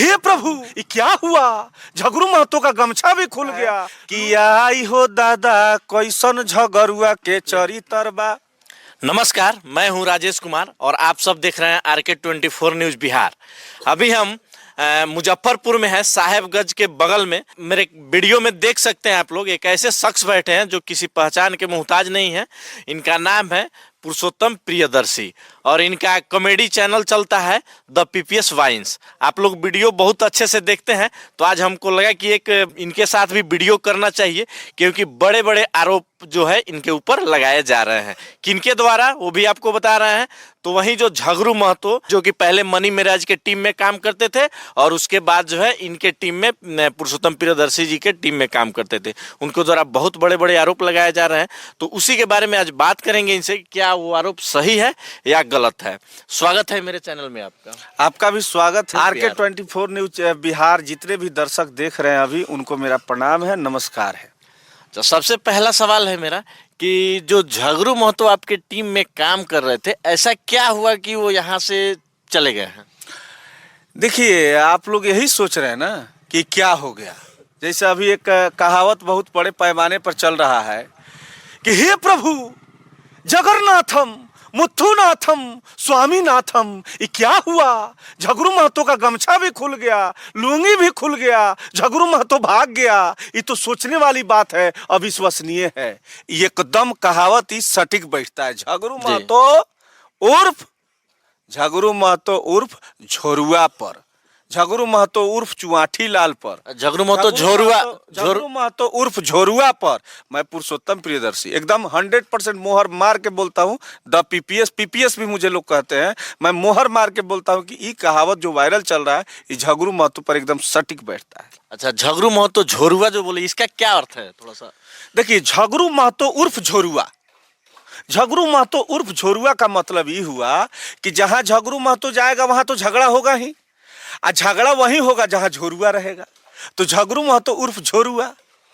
हे प्रभु, ये क्या हुआ? झगरू महतो का गमछा भी खुल गया कि आई हो दादा कैसन झगरुआ के चरित्र बा। नमस्कार, मैं हूं राजेश कुमार और आप सब देख रहे हैं RK24 न्यूज बिहार। अभी हम मुजफ्फरपुर में है, साहेबगंज के बगल में। मेरे वीडियो में देख सकते हैं आप लोग, एक ऐसे शख्स बैठे हैं जो किसी पहचान के मोहताज नहीं है। इनका नाम है पुरुषोत्तम प्रियदर्शी और इनका कॉमेडी चैनल चलता है द PPS वाइन्स। आप लोग वीडियो बहुत अच्छे से देखते हैं, तो आज हमको लगा कि एक इनके साथ भी वीडियो करना चाहिए, क्योंकि बड़े बड़े आरोप जो है इनके ऊपर लगाए जा रहे हैं। किनके द्वारा वो भी आपको बता रहे हैं। तो वहीं जो झगरू महतो, जो कि पहले मनी मेराज के टीम में काम करते थे और उसके बाद जो है इनके टीम में पुरुषोत्तम प्रियदर्शी जी के टीम में काम करते थे, उनको द्वारा बहुत बड़े बड़े आरोप लगाए जा रहे हैं। तो उसी के बारे में आज बात करेंगे इनसे, क्या वो आरोप सही है या गलत है। स्वागत है मेरे चैनल में आपका। आपका भी स्वागत है। RK24 न्यूज बिहार जितने भी दर्शक देख रहे हैं अभी, उनको मेरा प्रणाम है, नमस्कार है। तो सबसे पहला सवाल है मेरा कि जो झगरू महतो आपके टीम में काम कर रहे थे, ऐसा क्या हुआ कि वो यहाँ से चले गए हैं? देखिए, आप लोग यही सोच रहे हैं ना कि क्या हो गया। जैसे अभी एक कहावत बहुत बड़े पैमाने पर चल रहा है कि हे प्रभु, जगन्नाथम मुथुनाथम स्वामीनाथम, ये क्या हुआ? झगरू महतो का गमछा भी खुल गया, लुंगी भी खुल गया, झगरू महतो भाग गया। ये तो सोचने वाली बात है, अविश्वसनीय है। एकदम कहावत ही सटीक बैठता है। झगरू महतो उर्फ झोरुआ पर, झगरू महतो उर्फ चुआठी लाल पर, झगरू महतो झगरू महतो उर्फ झोरुआ पर मैं पुरुषोत्तम प्रियदर्शी एकदम 100% मोहर मार के बोलता हूँ। द PPS भी मुझे लोग कहते हैं, मैं मोहर मार के बोलता हूँ कि ये कहावत जो वायरल चल रहा है, ये झगरू महतो पर एकदम सटीक बैठता है। अच्छा, झगरू महतो झोरुआ जो बोले, इसका क्या अर्थ है? थोड़ा सा देखिए, झगरू महतो उर्फ झोरुआ, झगरू महतो उर्फ झोरुआ का मतलब ये हुआ कि जहां झगरू महतो जाएगा वहां तो झगड़ा होगा ही, और झगड़ा वही होगा जहां झोरुआ रहेगा। तो झगरू महतो उर्फ झोरुआ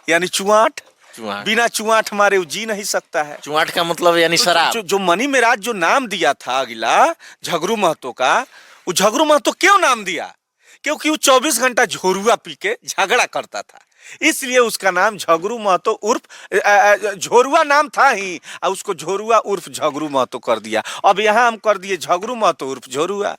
यानी चुआठ। बिना चुआठ मारे वो जी नहीं सकता है। चुआठ का मतलब यानी शराब। जो मनी मेराज जो नाम दिया था अगला झगरू महतो का, वो झगरू महतो क्यों नाम दिया? क्योंकि वो 24 घंटा झोरुआ पी के झगड़ा करता था, इसलिए उसका नाम झगरू महतो उर्फ झोरुआ नाम था ही, और उसको झोरुआ उर्फ झगरू महतो कर दिया। अब यहाँ हम कर दिए झगरू महतो उर्फ झोरुआ,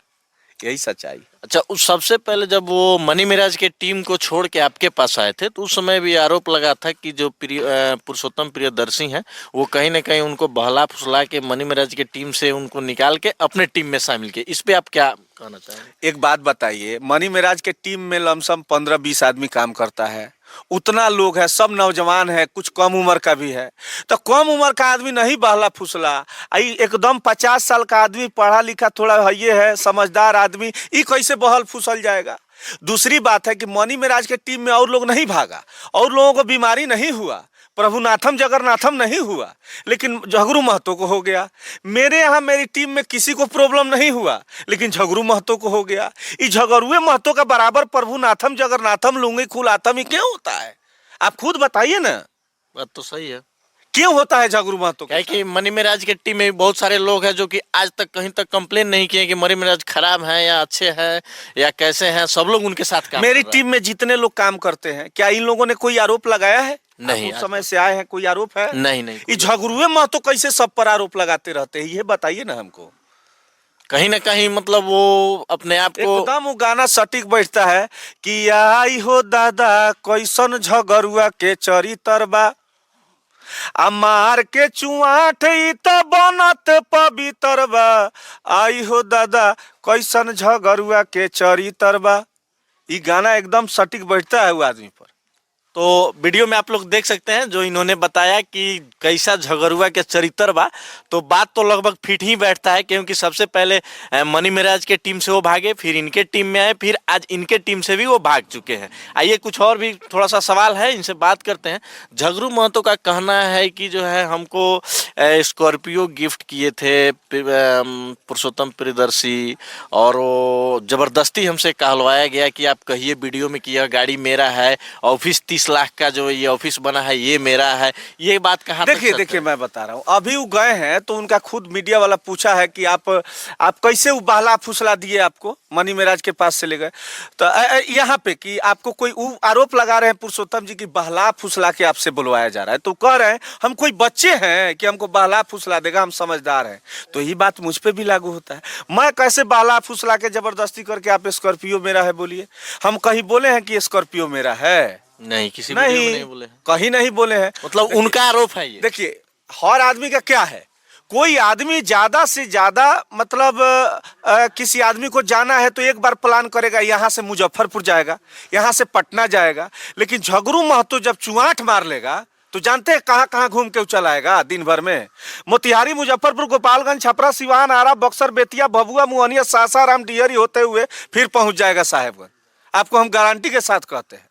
यही सच्चाई। अच्छा, उस सबसे पहले जब वो मनी मेराज के टीम को छोड़ के आपके पास आए थे, तो उस समय भी आरोप लगा था कि जो पुरुषोत्तम प्रियदर्शी हैं, वो कहीं ना कहीं उनको बहला फुसला के मनी मेराज के टीम से उनको निकाल के अपने टीम में शामिल किए। इस पे आप क्या कहना चाहेंगे? एक बात बताइए, मनी मेराज के टीम में लमसम 15-20 आदमी काम करता है, उतना लोग है, सब नौजवान है, कुछ कम उम्र का भी है। तो कम उम्र का आदमी नहीं बहला फुसला, एकदम 50 साल का आदमी, पढ़ा लिखा थोड़ा ये है, समझदार आदमी, ये कैसे बहल फुसल जाएगा? दूसरी बात है कि मनी मेराज के टीम में और लोग नहीं भागा, और लोगों को बीमारी नहीं हुआ, प्रभुनाथम जगन्नाथम नहीं हुआ, लेकिन झगरू महतो को हो गया। मेरे यहाँ मेरी टीम में किसी को प्रॉब्लम नहीं हुआ, लेकिन झगरू महतो को हो गया। इस झगरुए महतो का बराबर प्रभुनाथम जगन्नाथम लुंगी खुलाथम ही क्यों होता है? आप खुद बताइए ना। बात तो सही है, क्यों होता है झगरू महतो? क्या कि मनी मेराज के टीम में बहुत सारे लोग हैं जो कि आज तक कहीं तक कंप्लेन नहीं किए कि मनी मेराज खराब है या अच्छे हैं या कैसे हैं। सब लोग उनके साथ काम मेरी टीम में जितने लोग काम करते हैं, क्या इन लोगों ने कोई आरोप लगाया है? नहीं, उस समय से आए हैं, कोई आरोप है? नहीं। ये झगरुए महतो कैसे सब पर आरोप लगाते रहते हैं, ये बताइए ना हमको। कहीं ना कहीं मतलब वो अपने आप को एकदम वो गाना सटीक बैठता है कि आई हो दादा कैसन झगरुआ के चरित्र बा, आ मार के चुआठ त बनत पवित्र बा, आई हो दादा कैसन झगरुआ के चरित्र बा। ये गाना एकदम सटीक बैठता है वो आदमी पर। तो वीडियो में आप लोग देख सकते हैं जो इन्होंने बताया कि कैसा झगरुआ के चरित्र बा, तो बात तो लगभग फिट ही बैठता है, क्योंकि सबसे पहले मनी मेराज के टीम से वो भागे, फिर इनके टीम में आए, फिर आज इनके टीम से भी वो भाग चुके हैं। आइए कुछ और भी थोड़ा सा सवाल है, इनसे बात करते हैं। झगरू महतो का कहना है कि जो है हमको स्कॉर्पियो गिफ्ट किए थे पुरुषोत्तम प्रियदर्शी, और वो जबरदस्ती हमसे कहलवाया गया कि आप कहिए वीडियो में कि यह गाड़ी मेरा है, ऑफिस 30 लाख का जो ये ऑफिस बना है ये मेरा है, ये बात कहाँ तक देखिए सत्य देखिए है? मैं बता रहा हूँ, अभी वो गए हैं तो उनका खुद मीडिया वाला पूछा है कि आप कैसे वो बहला फुसला दिए, आपको मनी महाराज के पास से ले गए। तो यहाँ पे कि आपको कोई आरोप लगा रहे हैं पुरुषोत्तम जी की बहला फुसला के आपसे बुलवाया जा रहा है, तो कह रहे हैं हम कोई बच्चे हैं कि हमको बहला फुसला देगा, हम समझदार हैं। तो यही बात मुझ पे भी लागू होता है। मैं कैसे बहला फुसला के जबरदस्ती करके आप स्कॉर्पियो मेरा है बोलिए? हम कहीं बोले हैं कि स्कॉर्पियो मेरा है? नहीं, किसी वीडियो में नहीं, नहीं बोले हैं। कहीं नहीं बोले हैं। मतलब उनका आरोप है ये। देखिए हर आदमी का क्या है, कोई आदमी ज्यादा से ज्यादा मतलब किसी आदमी को जाना है तो एक बार प्लान करेगा, यहाँ से मुजफ्फरपुर जाएगा, यहाँ से पटना जाएगा। लेकिन झगरू महतो जब चुआठ मार लेगा तो जानते हैं कहाँ कहाँ घूम के चला आएगा दिन भर में? मोतिहारी, मुजफ्फरपुर, गोपालगंज, छपरा, सिवान, आरा, बक्सर, बेतिया, भभुआ, मुहनिया, सासाराम, डिहरी होते हुए फिर पहुंच जाएगा साहेबगंज। आपको हम गारंटी के साथ कहते हैं।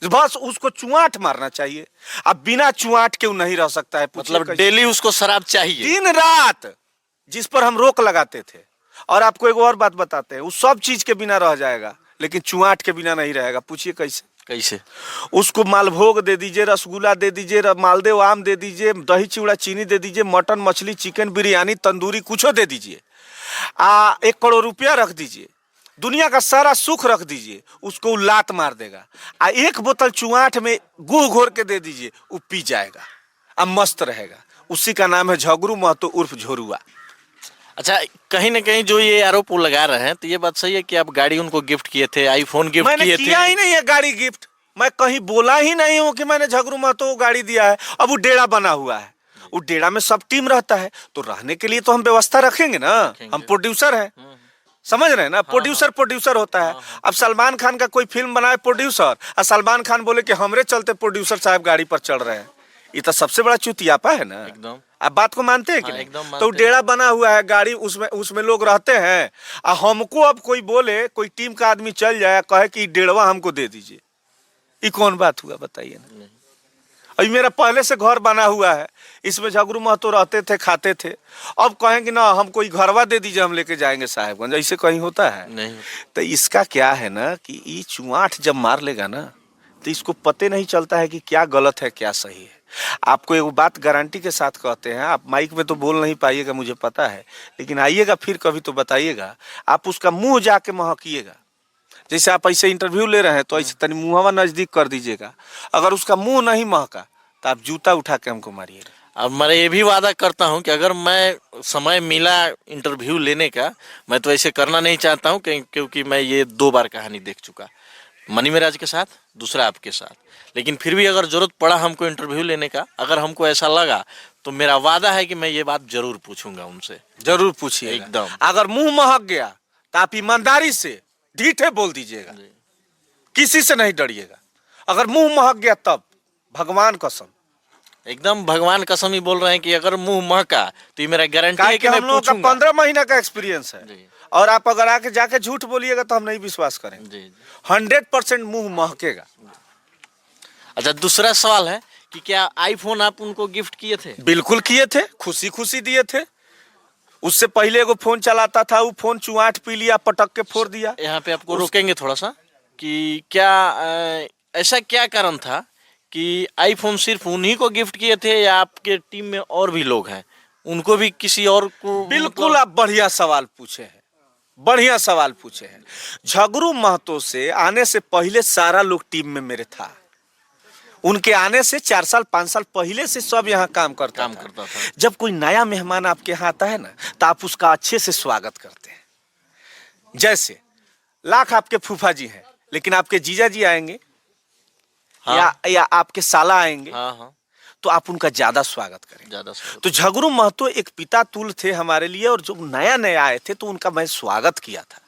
बस उसको चुआठ मारना चाहिए। अब बिना चुआठ के वो नहीं रह सकता है। मतलब डेली उसको शराब चाहिए, दिन रात, जिस पर हम रोक लगाते थे। और आपको एक और बात बताते हैं, वो सब चीज के बिना रह जाएगा लेकिन चुआठ के बिना नहीं रहेगा। पूछिए कैसे? कैसे? उसको मालभोग दे दीजिए, रसगुल्ला दे दीजिए, मालदेव आम दे दीजिए, दही चिवड़ा चीनी दे दीजिए, मटन मछली चिकन बिरयानी तंदूरी कुछ दे दीजिए, 1 करोड़ रुपया रख दीजिए, दुनिया का सारा सुख रख दीजिए, उसको लात मार देगा। 1 बोतल चुआठ में गुड़ घोर के दे दीजिए, वो पी जाएगा, अब मस्त रहेगा। उसी का नाम है झगरू महतो उर्फ झोरुआ। अच्छा, कहीं ना कहीं जो ये आरोप वो लगा रहे हैं, तो ये बात सही है कि आप गाड़ी उनको गिफ्ट किए थे, आईफोन गिफ्ट मैंने किए किया थे? ही नहीं है गाड़ी गिफ्ट। मैं कहीं बोला ही नहीं हूँ कि मैंने झगरू महतो को गाड़ी दिया है। अब वो डेरा बना हुआ है, वो डेरा में सब टीम रहता है, तो रहने के लिए तो हम व्यवस्था रखेंगे ना। हम प्रोड्यूसर हैं, समझ रहे हैं ना? प्रोड्यूसर होता है। अब सलमान खान का कोई फिल्म बनाए प्रोड्यूसर, और सलमान खान बोले कि हमरे चलते प्रोड्यूसर साहब गाड़ी पर चढ़ रहे हैं, ये तो सबसे बड़ा चुतियापा है ना। एकदम। आप बात को मानते हैं कि हाँ, नहीं? एकदम तो मानते डेरा बना हुआ है, गाड़ी उसमें लोग रहते हैं। और हमको अब कोई बोले, कोई टीम का आदमी चल जाए कहे कि डेढ़वा हमको दे दीजिए, ये कौन बात हुआ बताइए ना? अभी मेरा पहले से घर बना हुआ है, इसमें झगरू महतो रहते थे, खाते थे। अब कहेंगे ना हम कोई घरवा दे दीजिए, हम लेके जाएंगे साहेबगंज, ऐसे कहीं होता है? नहीं। तो इसका क्या है ना कि ये चुआठ जब मार लेगा ना तो इसको पते नहीं चलता है कि क्या गलत है क्या सही है। आपको एक बात गारंटी के साथ कहते हैं, आप माइक में तो बोल नहीं पाइएगा मुझे पता है, लेकिन आइएगा फिर कभी तो बताइएगा, आप उसका मुंह जाके महकिएगा। जैसे आप ऐसे इंटरव्यू ले रहे हैं तो ऐसे तनी मुंहवा नजदीक कर दीजिएगा, अगर उसका मुंह नहीं महका तो आप जूता उठा के हमको मारिएगा। अब मैं ये भी वादा करता हूं कि अगर मैं समय मिला इंटरव्यू लेने का, मैं तो ऐसे करना नहीं चाहता हूं क्योंकि मैं ये 2 बार कहानी देख चुका, मनी महाराज के साथ, दूसरा आपके साथ। लेकिन फिर भी अगर जरूरत पड़ा हमको इंटरव्यू लेने का, अगर हमको ऐसा लगा तो मेरा वादा है कि मैं ये बात जरूर पूछूंगा उनसे। जरूर पूछिए एकदम। अगर मुंह महक गया तो आप ईमानदारी से ढीठे बोल दीजिएगा, किसी से नहीं डरिएगा। अगर मुंह महक गया तब भगवान कसम, एकदम भगवान कसम ही बोल रहे हैं कि अगर मुंह महका तो ये मेरा गारंटी है कि मैं हम लोगों का पूछूंगा। 15 महीना का एक्सपीरियंस है। जी। और आप अगर आके जाके झूठ बोलिएगा तो हम नहीं विश्वास करेंगे। जी। 100% मुंह महकेगा। अच्छा, दूसरा सवाल है कि क्या आईफोन आप उनको गिफ्ट किए थे? बिल्कुल किए थे, खुशी खुशी दिए थे। उससे पहले एगो फोन चलाता था, वो फोन चुआठ पी लिया, पटक के फोड़ दिया। यहाँ पे आपको रोकेंगे थोड़ा सा कि क्या ऐसा क्या कारण था कि आईफोन सिर्फ उन्हीं को गिफ्ट किए थे या आपके टीम में और भी लोग हैं, उनको भी किसी और को? बिल्कुल आप बढ़िया सवाल पूछे हैं, बढ़िया सवाल पूछे हैं। झगरू महतो से आने से पहले सारा लोग टीम में मेरे था। उनके आने से 4 साल 5 साल पहले से सब यहाँ काम करता था। जब कोई नया मेहमान आपके यहाँ आता है ना तो आप उसका अच्छे से स्वागत करते हैं। जैसे लाख आपके फूफा जी हैं, लेकिन आपके जीजा जी आएंगे, हाँ। या आपके साला आएंगे, हाँ। तो आप उनका ज्यादा स्वागत करें। ज्यादा स्वागत। तो झगरू महतो एक पिता तुल्य थे हमारे लिए, और जब नया आए थे तो उनका मैं स्वागत किया था,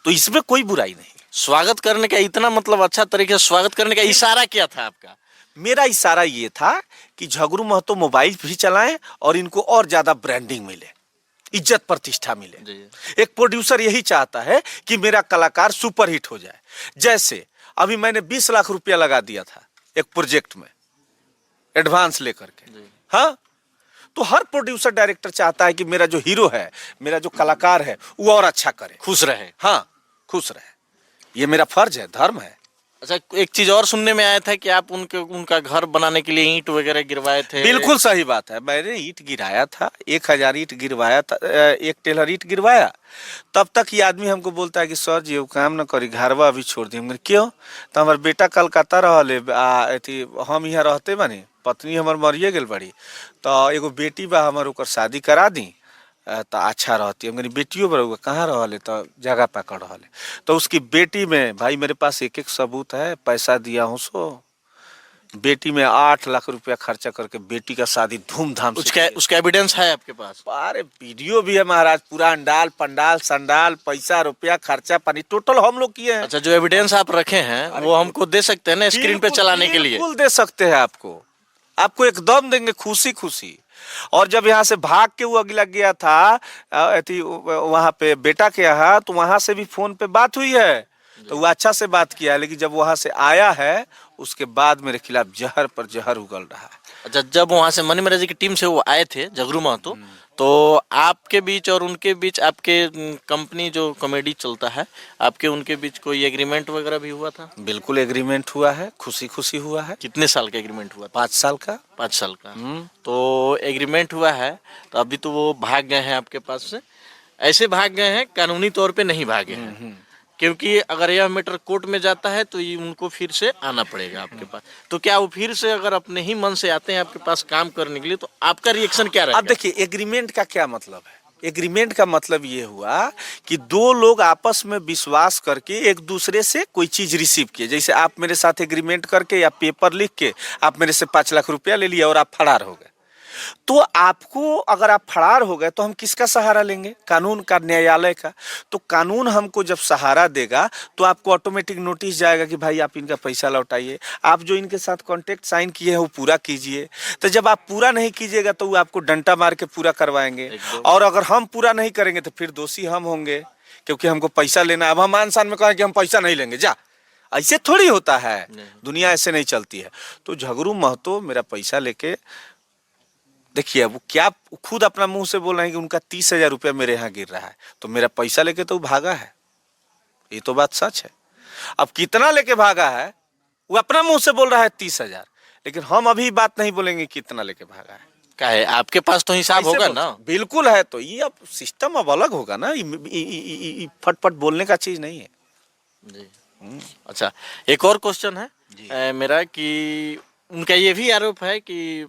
तो इसमें कोई बुराई नहीं। स्वागत करने का इतना मतलब अच्छा तरीके से स्वागत करने का इशारा क्या था आपका? मेरा इशारा ये था कि झगरू महतो मोबाइल भी चलाएं और इनको और ज्यादा ब्रांडिंग मिले, इज्जत प्रतिष्ठा मिले। एक प्रोड्यूसर यही चाहता है कि मेरा कलाकार सुपरहिट हो जाए। जैसे अभी मैंने 20 लाख रुपया लगा दिया था एक प्रोजेक्ट में एडवांस लेकर के। हाँ, तो हर प्रोड्यूसर डायरेक्टर चाहता है कि मेरा जो हीरो है, मेरा जो कलाकार है, वो और अच्छा करे, खुश रहे। हाँ खुश रहे। ये मेरा फर्ज है, धर्म है। अच्छा, एक चीज और सुनने में आया था कि आप उनका घर बनाने के लिए ईंट वगैरह गिरवाए थे। बिल्कुल सही बात है, मैंने ईंट गिराया था, 1,000 ईंट गिरवाया था, एक टेलर ईंट गिरवाया। तब तक ये आदमी हमको बोलता है कि सर जी वो काम न करी, घरवा अभी छोड़ दी। हमने क्यों? तो हमार बेटा कलकत्ता रहले, अथी हम यहाँ रहते बनी, पत्नी हमर मरिए गेल बड़ी, तो एगो बेटी बा हमर, ओकर शादी करा दी तो अच्छा रहती। हम बेटियों बड़ा कहाँ रहले, तो जगह पकड़ रहले। तो उसकी बेटी में भाई मेरे पास एक एक सबूत है, पैसा दिया हूँ सो बेटी में 8 लाख रुपया खर्चा करके बेटी का शादी धूमधाम से उसका एविडेंस है आपके पास? अरे वीडियो भी है महाराज, पूरा अंडाल पंडाल संडाल, पैसा रुपया खर्चा पानी टोटल हम लोग किए हैं। अच्छा, जो एविडेंस आप रखे हैं वो हमको दे सकते हैं ना स्क्रीन पे चलाने के लिए? बिल्कुल दे सकते हैं आपको, आपको एकदम देंगे खुशी खुशी। और जब यहाँ से भाग के वो अगला गया था वहां पे बेटा के यहाँ, तो वहां से भी फोन पे बात हुई है, तो वो अच्छा से बात किया है। लेकिन जब वहां से आया है उसके बाद मेरे खिलाफ जहर पर जहर उगल रहा है। अच्छा, जब वहां से मनी महाराज की टीम से वो आए थे झगरू महतो, तो आपके बीच और उनके बीच, आपके कंपनी जो कॉमेडी चलता है, आपके उनके बीच कोई एग्रीमेंट वगैरह भी हुआ था? बिल्कुल एग्रीमेंट हुआ है, खुशी खुशी हुआ है। कितने साल का एग्रीमेंट हुआ? 5 साल का। 5 साल का। तो एग्रीमेंट हुआ है, तो अभी तो वो भाग गए हैं आपके पास से। ऐसे भाग गए हैं, कानूनी तौर पे नहीं भागे हैं, क्योंकि अगर यह मैटर कोर्ट में जाता है तो ये उनको फिर से आना पड़ेगा आपके पास। तो क्या वो फिर से अगर अपने ही मन से आते हैं आपके पास काम करने के लिए, तो आपका रिएक्शन क्या रहेगा? अब देखिए एग्रीमेंट का क्या मतलब है। एग्रीमेंट का मतलब ये हुआ कि दो लोग आपस में विश्वास करके एक दूसरे से कोई चीज रिसीव किए। जैसे आप मेरे साथ एग्रीमेंट करके या पेपर लिख के आप मेरे से 5 लाख रुपया ले लिया और आप फरार हो गए, तो आपको अगर आप फरार हो गए तो हम किसका सहारा लेंगे? कानून का, न्यायालय का। तो कानून हमको जब सहारा देगा तो आपको ऑटोमेटिक नोटिस जाएगा कि भाई आप इनका पैसा लौटाइए, आप जो इनके साथ कॉन्ट्रैक्ट साइन किए हैं वो पूरा कीजिए। तो जब आप पूरा नहीं कीजिएगा तो वो आपको डंडा मार के पूरा करवाएंगे, और अगर हम पूरा नहीं करेंगे तो फिर दोषी हम होंगे, क्योंकि हमको पैसा लेना। अब हम आसान में कहें कि हम पैसा नहीं लेंगे, जा, ऐसे थोड़ी होता है, दुनिया ऐसे नहीं चलती है। तो झगरू महतो मेरा पैसा लेके, देखिए वो क्या खुद अपना मुंह से बोल रहे हैं कि उनका 30,000 रुपया मेरे यहाँ गिर रहा है, तो मेरा पैसा लेके तो वो भागा है, ये तो बात सच है। अब कितना लेके भागा है वो अपना मुंह से बोल रहा है 30,000, लेकिन हम अभी बात नहीं बोलेंगे कितना लेके भागा है। क्या है, आपके पास तो हिसाब होगा ना? बिल्कुल है, तो ये अब सिस्टम अब अलग होगा ना, फटफट बोलने का चीज नहीं है जी। अच्छा, एक और क्वेश्चन है मेरा कि उनका ये भी आरोप है कि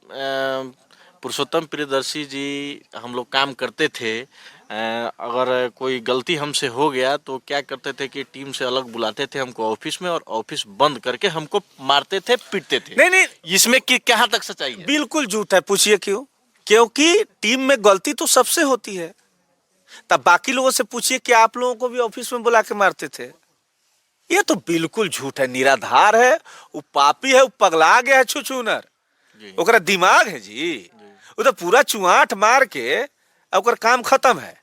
पुरुषोत्तम प्रियदर्शी जी, हम लोग काम करते थे, अगर कोई गलती हमसे हो गया तो क्या करते थे कि टीम से अलग बुलाते थे हमको ऑफिस में, और ऑफिस बंद करके हमको मारते थे, पीटते थे। नहीं नहीं, इसमें कहाँ तक सच्चाई है? बिल्कुल झूठ है। पूछिए क्यों? क्योंकि टीम में गलती तो सबसे होती है। तब बाकी लोगों से पूछिए कि आप लोगों को भी ऑफिस में बुला के मारते थे? ये तो बिल्कुल झूठ है, निराधार है, वो पापी है, वो पगला गया है, छुछुनर, ओकरा दिमाग है जी, वो तो पूरा चुआट मार के ओकर काम खत्म है।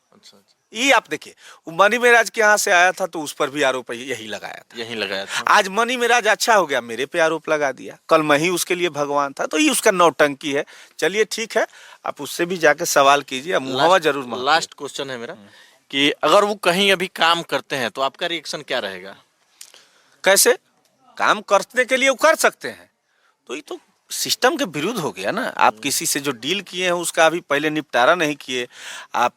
ये आप देखिए, वो मनी महाराज के यहाँ से आया था तो उस पर भी आरोप यही लगाया था। आज मनी महाराज अच्छा हो गया, मेरे पे आरोप लगा दिया, कल मैं ही उसके लिए भगवान था, तो ये उसका नौटंकी है। चलिए ठीक है, आप उससे भी जाके सवाल कीजिए, मुहावा जरूर मांगिए। लास्ट क्वेश्चन है मेरा कि अगर वो कहीं अभी काम करते हैं तो आपका रिएक्शन क्या रहेगा? कैसे काम करने के लिए वो कर सकते हैं, तो ये तो सिस्टम के विरुद्ध हो गया ना। आप किसी से जो डील किए हैं उसका अभी पहले निपटारा नहीं किए। आप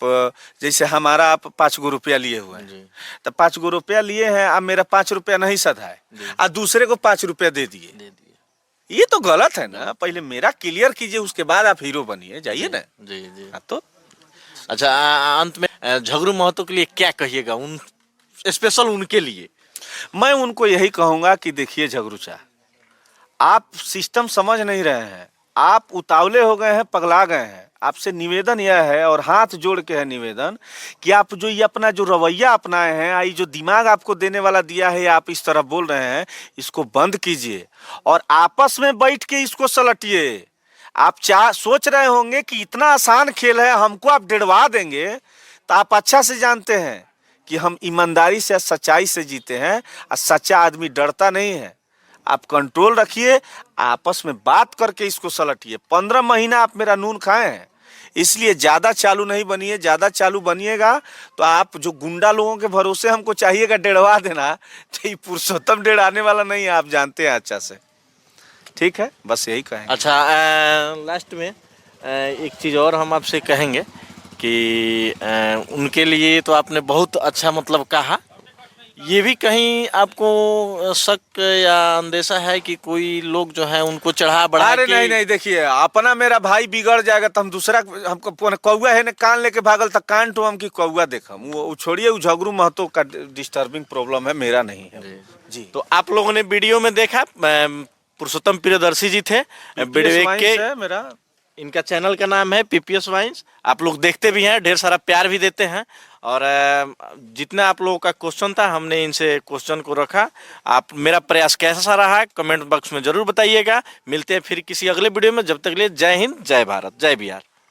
जैसे हमारा आप 5 गो रुपया लिए हुए हैं, तो 5 गो रुपया लिए हैं, अब मेरा 5 रुपया नहीं सधा है और दूसरे को 5 रुपया दे दिए, ये तो गलत है ना। पहले मेरा क्लियर कीजिए, उसके बाद आप हीरो बनिए, जाइए ना जी। तो अच्छा, अंत में झगरू महतो के लिए क्या कहिएगा, उन स्पेशल उनके लिए? मैं उनको यही कहूंगा कि देखिए झगरूचा, आप सिस्टम समझ नहीं रहे हैं, आप उतावले हो गए हैं, पगला गए हैं। आपसे निवेदन यह है, और हाथ जोड़ के है निवेदन, कि आप जो ये अपना जो रवैया अपनाए हैं, ये जो दिमाग आपको देने वाला दिया है, आप इस तरह बोल रहे हैं, इसको बंद कीजिए और आपस में बैठ के इसको सलटिए। आप सोच रहे होंगे कि इतना आसान खेल है, हमको आप डिड़वा देंगे, तो आप अच्छा से जानते हैं कि हम ईमानदारी से, सच्चाई से जीते हैं, और सच्चा आदमी डरता नहीं है। आप कंट्रोल रखिए, आपस में बात करके इसको सलटिए। 15 महीना आप मेरा नून खाए हैं, इसलिए ज़्यादा चालू नहीं बनिए। ज़्यादा चालू बनिएगा तो आप जो गुंडा लोगों के भरोसे हमको चाहिएगा डेढ़वा देना, तो ये पुरुषोत्तम डेढ़ आने वाला नहीं है, आप जानते हैं अच्छा से। ठीक है, बस यही कहेंगे। अच्छा, लास्ट में एक चीज़ और हम आपसे कहेंगे कि उनके लिए तो आपने बहुत अच्छा मतलब कहा, ये भी कहीं आपको शक या अंदेशा है कि कोई लोग जो है उनको चढ़ा बढ़ा अरे के? नहीं नहीं, देखिए अपना मेरा भाई बिगड़ जाएगा तो हम दूसरा हमको कौआ है ने कान लेके भागल तक कान तो हम की कौआ देखम, वो छोड़िए, वो झगड़ू महतो का डिस्टर्बिंग प्रॉब्लम है, मेरा नहीं है जी। तो आप लोगों ने वीडियो में देखा, पुरुषोत्तम प्रियदर्शी जी थे वीडियो वाइन्स के। है मेरा, इनका चैनल का नाम है पीपीएस वाइन्स। आप लोग देखते भी हैं, ढेर सारा प्यार भी देते हैं। और जितना आप लोगों का क्वेश्चन था हमने इनसे क्वेश्चन को रखा। आप मेरा प्रयास कैसा रहा कमेंट बॉक्स में जरूर बताइएगा। मिलते हैं फिर किसी अगले वीडियो में, जब तक के लिए जय हिंद, जय भारत, जय बिहार।